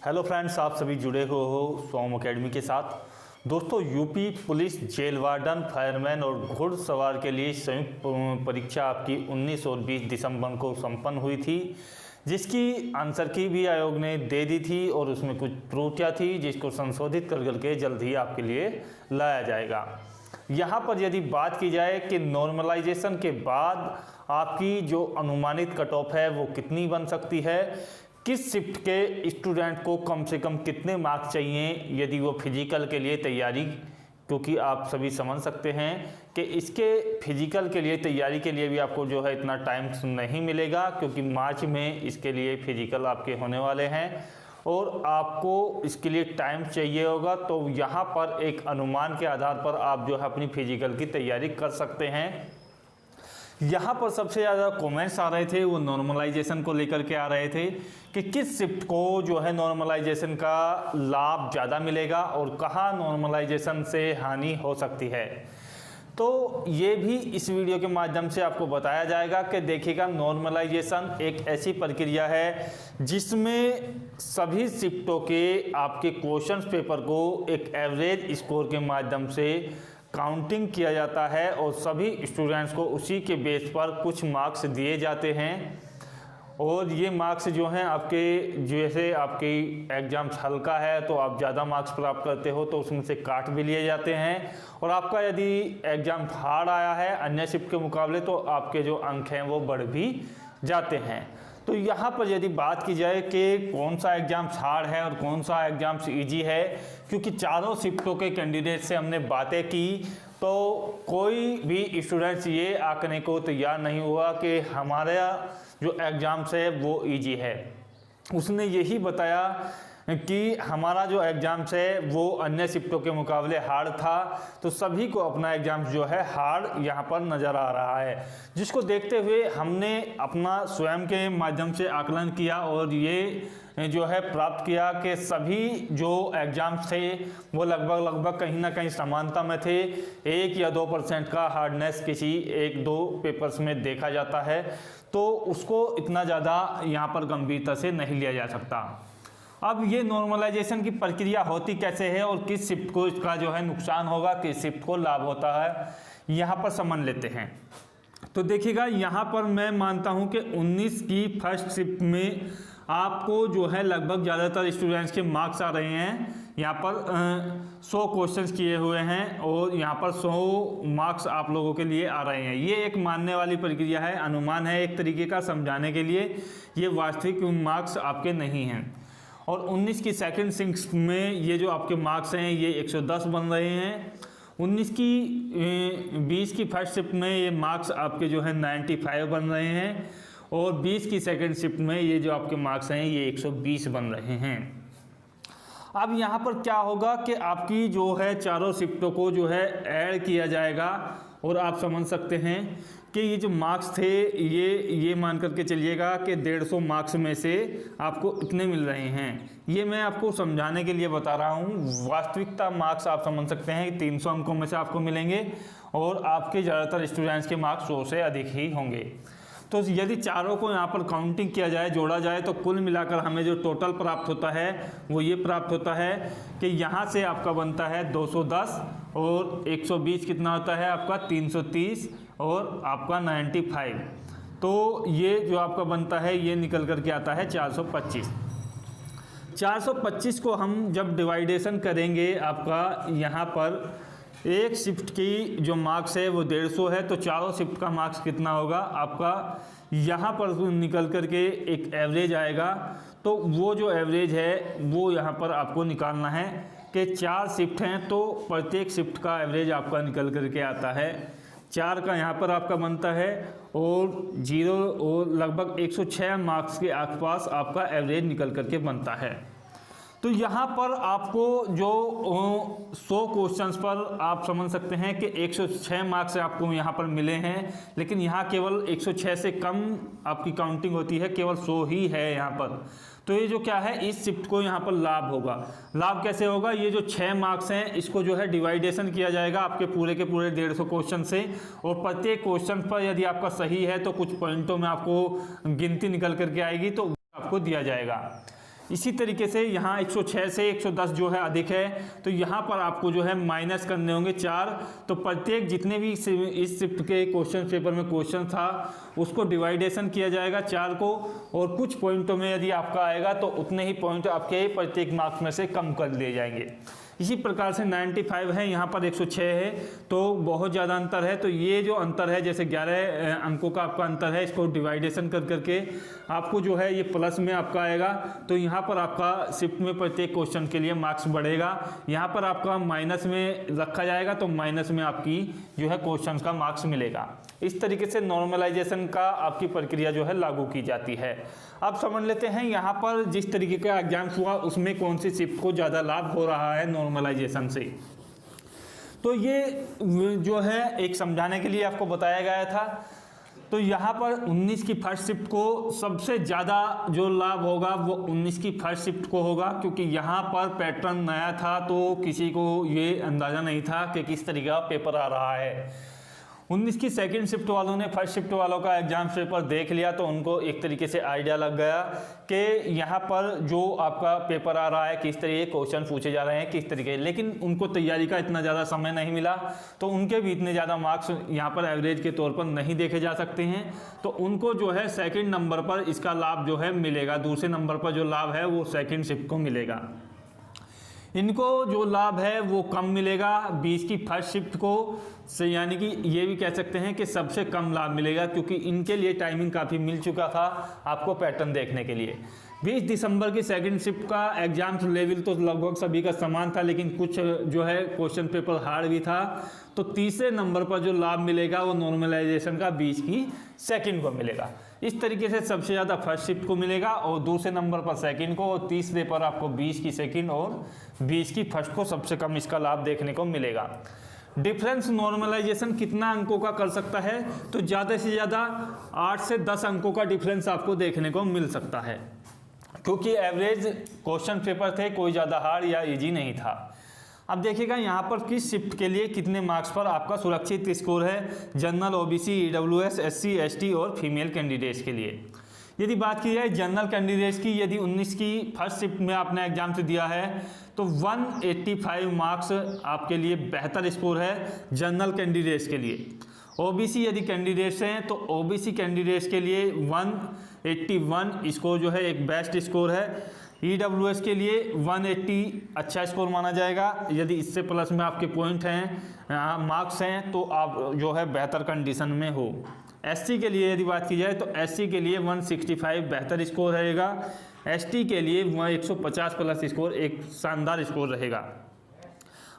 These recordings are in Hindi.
हेलो फ्रेंड्स, आप सभी जुड़े हो सोम एकेडमी के साथ। दोस्तों, UP police jail warden, fireman और घुड़सवार के लिए संयुक्त परीक्षा आपकी 19 और 20 दिसंबर को संपन्न हुई थी, जिसकी आंसर की भी आयोग ने दे दी थी और उसमें कुछ त्रुटियां थी जिसको संशोधित कर करके जल्द ही आपके लिए लाया जाएगा। यहाँ पर यदि बात की जाए कि नॉर्मलाइजेशन के बाद आपकी जो अनुमानित कट ऑफ है वो कितनी बन सकती है, किस शिफ्ट के स्टूडेंट को कम से कम कितने मार्क्स चाहिए यदि वो फिजिकल के लिए तैयारी, क्योंकि आप सभी समझ सकते हैं कि इसके फिजिकल के लिए तैयारी के लिए भी आपको जो है इतना टाइम नहीं मिलेगा, क्योंकि मार्च में इसके लिए फिजिकल आपके होने वाले हैं और आपको इसके लिए टाइम चाहिए होगा। तो यहाँ पर एक अनुमान के आधार पर आप जो है अपनी फिजिकल की तैयारी कर सकते हैं। यहाँ पर सबसे ज़्यादा कमेंट्स आ रहे थे वो नॉर्मलाइजेशन को लेकर के आ रहे थे कि किस शिफ्ट को जो है नॉर्मलाइजेशन का लाभ ज़्यादा मिलेगा और कहाँ नॉर्मलाइजेशन से हानि हो सकती है। तो ये भी इस वीडियो के माध्यम से आपको बताया जाएगा कि देखिएगा, नॉर्मलाइजेशन एक ऐसी प्रक्रिया है जिसमें सभी शिफ्टों के आपके क्वेश्चन पेपर को एक एवरेज स्कोर के माध्यम से काउंटिंग किया जाता है और सभी स्टूडेंट्स को उसी के बेस पर कुछ मार्क्स दिए जाते हैं। और ये मार्क्स जो हैं आपके, जैसे आपकी एग्ज़ाम्स हल्का है तो आप ज़्यादा मार्क्स प्राप्त करते हो तो उसमें से काट भी लिए जाते हैं, और आपका यदि एग्ज़ाम हार्ड आया है अन्य शिफ्ट के मुकाबले तो आपके जो अंक हैं वो बढ़ भी जाते हैं। तो यहाँ पर यदि बात की जाए कि कौन सा एग्ज़ाम्स हार्ड है और कौन सा एग्ज़ाम्स इजी है, क्योंकि चारों शिफ्टों के कैंडिडेट से हमने बातें की तो कोई भी स्टूडेंट्स ये आंकने को तैयार नहीं हुआ कि हमारा जो एग्ज़ाम्स है वो इजी है। उसने यही बताया कि हमारा जो एग्ज़ाम्स है वो अन्य शिफ्टों के मुकाबले हार्ड था, तो सभी को अपना एग्ज़ाम्स जो है हार्ड यहाँ पर नज़र आ रहा है, जिसको देखते हुए हमने अपना स्वयं के माध्यम से आकलन किया और ये जो है प्राप्त किया कि सभी जो एग्ज़ाम्स थे वो लगभग कहीं ना कहीं समानता में थे। 1 या 2% का हार्डनेस किसी 1-2 पेपर्स में देखा जाता है, तो उसको इतना ज़्यादा यहाँ पर गंभीरता से नहीं लिया जा सकता। अब ये नॉर्मलाइजेशन की प्रक्रिया होती कैसे है और किस शिफ्ट को इसका जो है नुकसान होगा, किस शिफ्ट को लाभ होता है, यहाँ पर समझ लेते हैं। तो देखिएगा, यहाँ पर मैं मानता हूँ कि 19 की फर्स्ट शिफ्ट में आपको जो है लगभग ज़्यादातर स्टूडेंट्स के मार्क्स आ रहे हैं। यहाँ पर 100 क्वेश्चंस किए हुए हैं और यहाँ पर 100 मार्क्स आप लोगों के लिए आ रहे हैं। ये एक मानने वाली प्रक्रिया है, अनुमान है एक तरीके का समझाने के लिए, ये वास्तविक मार्क्स आपके नहीं हैं। और 19 की सेकंड शिफ्ट में ये जो आपके मार्क्स हैं ये 110 बन रहे हैं। 20 की फर्स्ट शिफ्ट में ये मार्क्स आपके जो है 95 बन रहे हैं और 20 की सेकंड शिफ्ट में ये जो आपके मार्क्स हैं ये 120 बन रहे हैं। अब यहाँ पर क्या होगा कि आपकी जो है चारों शिफ्टों को जो है ऐड किया जाएगा और आप समझ सकते हैं कि ये जो मार्क्स थे ये मान करके चलिएगा कि 150 मार्क्स में से आपको इतने मिल रहे हैं। ये मैं आपको समझाने के लिए बता रहा हूँ। वास्तविकता मार्क्स आप समझ सकते हैं 300 अंकों में से आपको मिलेंगे और आपके ज़्यादातर स्टूडेंट्स के मार्क्स 100 से अधिक ही होंगे। तो यदि चारों को यहाँ पर काउंटिंग किया जाए, जोड़ा जाए, तो कुल मिलाकर हमें जो टोटल प्राप्त होता है वो ये प्राप्त होता है कि यहाँ से आपका बनता है 210 और 120 कितना होता है आपका 330 और आपका 95। तो ये जो आपका बनता है ये निकल कर के आता है 425। 425 को हम जब डिवाइडेशन करेंगे, आपका यहाँ पर एक शिफ्ट की जो मार्क्स है वो 150 है, तो चारों शिफ्ट का मार्क्स कितना होगा आपका, यहाँ पर निकल कर के एक एवरेज आएगा। तो वो जो एवरेज है वो यहाँ पर आपको निकालना है कि 4 शिफ्ट हैं तो प्रत्येक शिफ्ट का एवरेज आपका निकल कर के आता है 4 का यहाँ पर आपका बनता है और 0 और लगभग 106 मार्क्स के आसपास आपका एवरेज निकल कर के बनता है। तो यहाँ पर आपको जो 100 क्वेश्चंस पर आप समझ सकते हैं कि 106 मार्क्स आपको यहाँ पर मिले हैं, लेकिन यहाँ केवल 106 से कम आपकी काउंटिंग होती है, केवल 100 ही है यहाँ पर। तो ये जो क्या है, इस शिफ्ट को यहाँ पर लाभ होगा। लाभ कैसे होगा, ये जो 6 मार्क्स हैं इसको जो है डिवाइडेशन किया जाएगा आपके पूरे के पूरे 150 क्वेश्चन से, और प्रत्येक क्वेश्चन पर यदि आपका सही है तो कुछ पॉइंटों में आपको गिनती निकल करके आएगी तो आपको दिया जाएगा। इसी तरीके से यहाँ 106 से 110 जो है अधिक है, तो यहाँ पर आपको जो है माइनस करने होंगे 4। तो प्रत्येक जितने भी इस शिफ्ट के क्वेश्चन पेपर में क्वेश्चन था उसको डिवाइडेशन किया जाएगा 4 को, और कुछ पॉइंटों में यदि आपका आएगा तो उतने ही पॉइंट आपके प्रत्येक मार्क्स में से कम कर लिए जाएंगे। इसी प्रकार से 95 है, यहाँ पर 106 है, तो बहुत ज़्यादा अंतर है। तो ये जो अंतर है, जैसे 11 अंकों का आपका अंतर है, इसको डिवाइडेशन कर करके आपको जो है ये प्लस में आपका आएगा। तो यहाँ पर आपका शिफ्ट में प्रत्येक क्वेश्चन के लिए मार्क्स बढ़ेगा। यहाँ पर आपका माइनस में रखा जाएगा, तो माइनस में आपकी जो है क्वेश्चन का मार्क्स मिलेगा। इस तरीके से नॉर्मलाइजेशन का आपकी प्रक्रिया जो है लागू की जाती है। अब समझ लेते हैं यहाँ पर जिस तरीके का एग्जाम्स हुआ उसमें कौन सी शिफ्ट को ज़्यादा लाभ हो रहा है नॉर्मलाइजेशन से। तो ये जो है एक समझाने के लिए आपको बताया गया था। तो यहाँ पर 19 की फर्स्ट शिफ्ट को सबसे ज़्यादा जो लाभ होगा वो 19 की फर्स्ट शिफ्ट को होगा, क्योंकि यहाँ पर पैटर्न नया था तो किसी को ये अंदाज़ा नहीं था कि किस तरीके का पेपर आ रहा है। 19 की सेकंड शिफ्ट वालों ने फर्स्ट शिफ्ट वालों का एग्जाम पेपर देख लिया तो उनको एक तरीके से आइडिया लग गया कि यहाँ पर जो आपका पेपर आ रहा है किस तरीके क्वेश्चन पूछे जा रहे हैं किस तरीके, लेकिन उनको तैयारी का इतना ज़्यादा समय नहीं मिला तो उनके भी इतने ज़्यादा मार्क्स यहाँ पर एवरेज के तौर पर नहीं देखे जा सकते हैं। तो उनको जो है सेकेंड नंबर पर इसका लाभ जो है मिलेगा, दूसरे नंबर पर जो लाभ है वो सेकेंड शिफ्ट को मिलेगा। इनको जो लाभ है वो कम मिलेगा 20 की फर्स्ट शिफ्ट को से, यानी कि ये भी कह सकते हैं कि सबसे कम लाभ मिलेगा, क्योंकि इनके लिए टाइमिंग काफ़ी मिल चुका था आपको पैटर्न देखने के लिए। 20 दिसंबर की सेकंड शिफ्ट का एग्जाम लेवल तो लगभग सभी का समान था, लेकिन कुछ जो है क्वेश्चन पेपर हार्ड भी था। तो तीसरे नंबर पर जो लाभ मिलेगा वो नॉर्मलाइजेशन का 20 की सेकंड को मिलेगा। इस तरीके से सबसे ज़्यादा फर्स्ट शिफ्ट को मिलेगा और दूसरे नंबर पर सेकंड को, और तीसरे पर आपको 20 की सेकंड और 20 की फर्स्ट को सबसे कम इसका लाभ देखने को मिलेगा। डिफरेंस नॉर्मलाइजेशन कितना अंकों का कर सकता है, तो ज़्यादा से ज़्यादा 8 से 10 अंकों का डिफरेंस आपको देखने को मिल सकता है, क्योंकि एवरेज क्वेश्चन पेपर थे, कोई ज़्यादा हार्ड या इजी नहीं था। अब देखिएगा यहाँ पर किस शिफ्ट के लिए कितने मार्क्स पर आपका सुरक्षित स्कोर है general, OBC, EWS, SC, ST और फीमेल कैंडिडेट्स के लिए। यदि बात की जाए जनरल कैंडिडेट्स की, यदि 19 की फर्स्ट शिफ्ट में आपने एग्जाम से दिया है तो 185 मार्क्स आपके लिए बेहतर स्कोर है जनरल कैंडिडेट्स के लिए। ओबीसी यदि कैंडिडेट्स हैं तो ओबीसी कैंडिडेट्स के लिए 181 स्कोर जो है एक बेस्ट स्कोर है। ईडब्ल्यूएस के लिए 180 अच्छा स्कोर माना जाएगा। यदि इससे प्लस में आपके पॉइंट हैं, मार्क्स हैं, तो आप जो है बेहतर कंडीशन में हो। एससी के लिए यदि बात की जाए तो एससी के लिए 165 बेहतर स्कोर रहेगा। एसटी के लिए 150 प्लस स्कोर एक शानदार स्कोर रहेगा।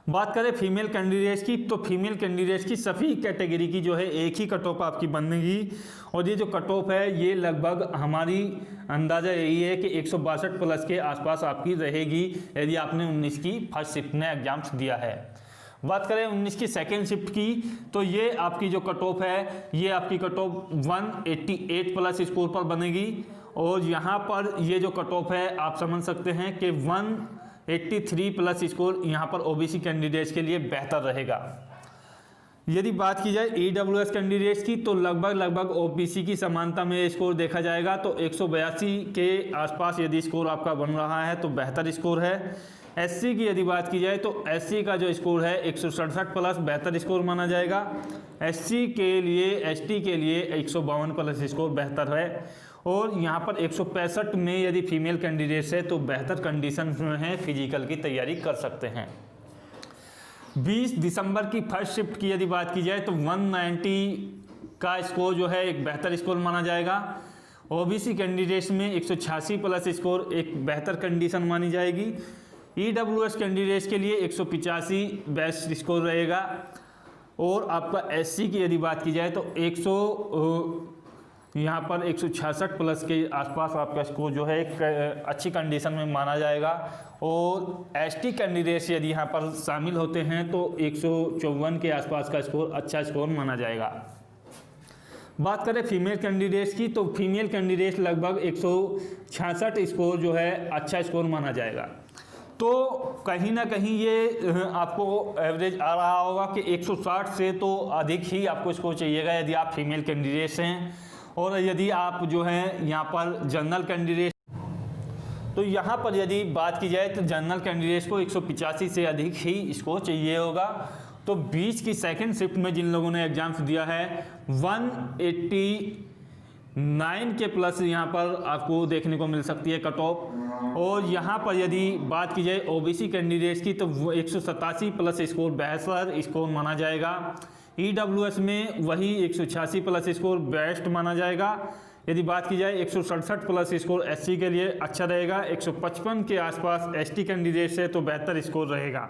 बात करें फीमेल कैंडिडेट्स की, तो फीमेल कैंडिडेट्स की सभी कैटेगरी की जो है एक ही कट ऑफ आपकी बनेगी, और ये जो कट ऑफ है ये लगभग हमारी अंदाज़ा यही है कि 162 प्लस के आसपास आपकी रहेगी यदि आपने 19 की फर्स्ट शिफ्ट में एग्जाम्स दिया है। बात करें 19 की सेकेंड शिफ्ट की, तो ये आपकी जो कट ऑफ है ये आपकी कट ऑफ 188 प्लस स्कोर पर बनेगी, और यहाँ पर ये जो कट ऑफ है आप समझ सकते हैं कि 183 प्लस स्कोर यहाँ पर ओबीसी कैंडिडेट्स के लिए बेहतर रहेगा। यदि बात की जाए ईडब्ल्यूएस कैंडिडेट्स की, तो लगभग ओबीसी की समानता में स्कोर देखा जाएगा, तो 182 के आसपास यदि स्कोर आपका बन रहा है तो बेहतर स्कोर है। एससी की यदि बात की जाए तो एससी का जो स्कोर है 167 प्लस बेहतर स्कोर माना जाएगा। एससी के लिए, एसटी के लिए 152 प्लस स्कोर बेहतर है, और यहाँ पर 165 में यदि फीमेल कैंडिडेट्स है तो बेहतर कंडीशन में है, फिजिकल की तैयारी कर सकते हैं। 20 दिसंबर की फर्स्ट शिफ्ट की यदि बात की जाए तो 190 का स्कोर जो है एक बेहतर स्कोर माना जाएगा। ओबीसी कैंडिडेट्स में 186 प्लस स्कोर एक बेहतर कंडीशन मानी जाएगी। ईडब्ल्यूएस कैंडिडेट्स के लिए 185 बेस्ट स्कोर रहेगा, और आपका एससी की यदि बात की जाए तो यहाँ पर 166 प्लस के आसपास आपका स्कोर जो है एक अच्छी कंडीशन में माना जाएगा। और एसटी कैंडिडेट्स यदि यहाँ पर शामिल होते हैं तो 154 के आसपास का स्कोर अच्छा स्कोर माना जाएगा। बात करें फीमेल कैंडिडेट्स की, तो फीमेल कैंडिडेट्स लगभग 166 स्कोर जो है अच्छा स्कोर माना जाएगा। तो कहीं ना कहीं ये आपको एवरेज आ रहा होगा कि 160 से तो अधिक ही आपको स्कोर चाहिएगा यदि आप फीमेल कैंडिडेट्स हैं, और यदि आप जो हैं यहाँ पर जनरल कैंडिडेट। तो यहाँ पर यदि बात की जाए तो जनरल कैंडिडेट्स को 185 से अधिक ही स्कोर चाहिए होगा। तो बीच की सेकंड शिफ्ट में जिन लोगों ने एग्जाम्स दिया है 189 के प्लस यहाँ पर आपको देखने को मिल सकती है कट ऑफ। और यहाँ पर यदि बात की जाए ओबीसी कैंडिडेट्स की तो 187 प्लस स्कोर बेहतर स्कोर माना जाएगा। ईडब्ल्यूएस में वही 186 प्लस स्कोर बेस्ट माना जाएगा। यदि बात की जाए 167 प्लस स्कोर एससी के लिए अच्छा रहेगा। 155 के आसपास एसटी कैंडिडेट से तो बेहतर स्कोर रहेगा।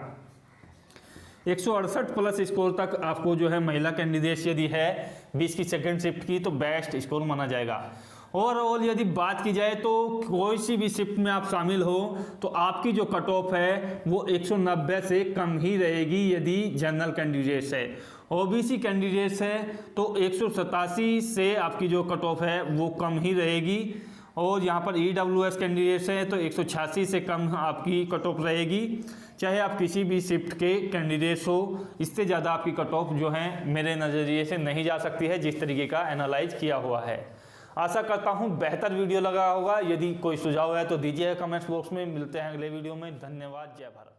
168 प्लस स्कोर तक आपको जो है महिला कैंडिडेट्स यदि है 20 की सेकंड शिफ्ट की तो बेस्ट स्कोर माना जाएगा। ओवरऑल यदि बात की जाए तो कोई सी भी शिफ्ट में आप शामिल हो तो आपकी जो कट ऑफ है वो 190 से कम ही रहेगी यदि जनरल कैंडिडेट्स है। ओबीसी कैंडिडेट्स है तो 187 से आपकी जो कट ऑफ है वो कम ही रहेगी। और यहाँ पर ईडब्ल्यूएस कैंडिडेट्स हैं तो 186 से कम आपकी कट ऑफ रहेगी, चाहे आप किसी भी शिफ्ट के कैंडिडेट्स हो। इससे ज़्यादा आपकी कट ऑफ जो है मेरे नज़रिए से नहीं जा सकती है जिस तरीके का एनालाइज किया हुआ है। आशा करता हूँ बेहतर वीडियो लगा होगा। यदि कोई सुझाव है तो दीजिए कमेंट्स बॉक्स में। मिलते हैं अगले वीडियो में। धन्यवाद। जय भारत।